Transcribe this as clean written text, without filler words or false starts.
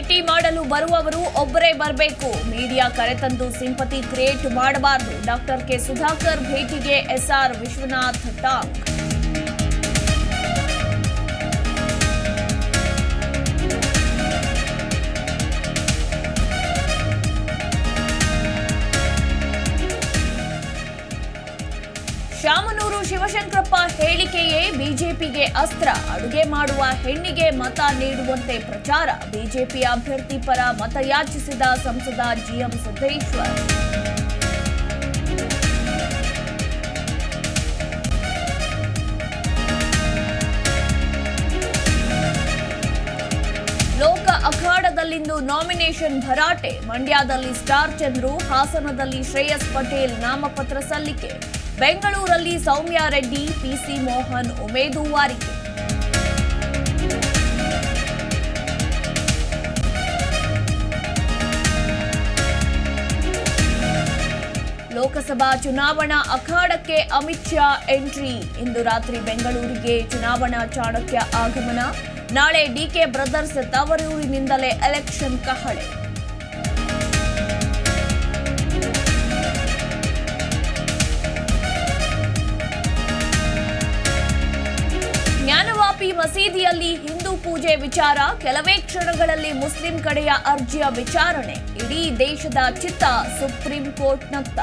ಭೇಟಿ ಮಾಡಲು ಬರುವವರು ಒಬ್ಬರೇ ಬರಬೇಕು. ಮೀಡಿಯಾ ಕರೆತಂದು ಸಿಂಪತಿ ಕ್ರಿಯೇಟ್ ಮಾಡಬಾರದು. ಡಾಕ್ಟರ್ ಕೆ ಸುಧಾಕರ್ ಭೇಟಿಗೆ ಎಸ್ಆರ್ ವಿಶ್ವನಾಥ್ ಟಾಂಗ್. ಶಾಮನೂರು ಶಿವಶಂಕರಪ್ಪ ಹೇಳಿಕೆಯೇ ಬಿಜೆಪಿಗೆ ಅಸ್ತ್ರ. ಅಡುಗೆ ಮಾಡುವ ಹೆಣ್ಣಿಗೆ ಮತ ನೀಡುವಂತೆ ಪ್ರಚಾರ. ಬಿಜೆಪಿ ಅಭ್ಯರ್ಥಿ ಪರ ಮತಯಾಚಿಸಿದ ಸಂಸದ ಜಿಎಂ ಸಿದ್ದೇಶ್ವರ್. ಲೋಕ ಅಖಾಡದಲ್ಲಿಂದು ನಾಮಿನೇಷನ್ ಭರಾಟೆ. ಮಂಡ್ಯದಲ್ಲಿ ಸ್ಟಾರ್ ಚಂದ್ರು, ಹಾಸನದಲ್ಲಿ ಶ್ರೇಯಸ್ ಪಟೇಲ್ ನಾಮಪತ್ರ ಸಲ್ಲಿಕೆ. ಬೆಂಗಳೂರಲ್ಲಿ ಸೌಮ್ಯ ರೆಡ್ಡಿ, ಪಿಸಿ ಮೋಹನ್ ಉಮೇದುವಾರಿಕೆ. ಲೋಕಸಭಾ ಚುನಾವಣಾ ಅಖಾಡಕ್ಕೆ ಅಮಿತ್ ಶಾ ಎಂಟ್ರಿ. ಇಂದು ರಾತ್ರಿ ಬೆಂಗಳೂರಿಗೆ ಚುನಾವಣಾ ಚಾಣಕ್ಯ ಆಗಮನ. ನಾಳೆ ಡಿಕೆ ಬ್ರದರ್ಸ್ ತವರೂರಿನಿಂದಲೇ ಎಲೆಕ್ಷನ್ ಕಹಳೆ. ಜ್ಞಾನವಾಪಿ ಮಸೀದಿಯಲ್ಲಿ ಹಿಂದೂ ಪೂಜೆ ವಿಚಾರ. ಕೆಲವೇ ಕ್ಷಣಗಳಲ್ಲಿ ಮುಸ್ಲಿಂ ಕಡೆಯ ಅರ್ಜಿಯ ವಿಚಾರಣೆ. ಇಡೀ ದೇಶದ ಚಿತ್ತ ಸುಪ್ರೀಂ ಕೋರ್ಟ್ನತ್ತ.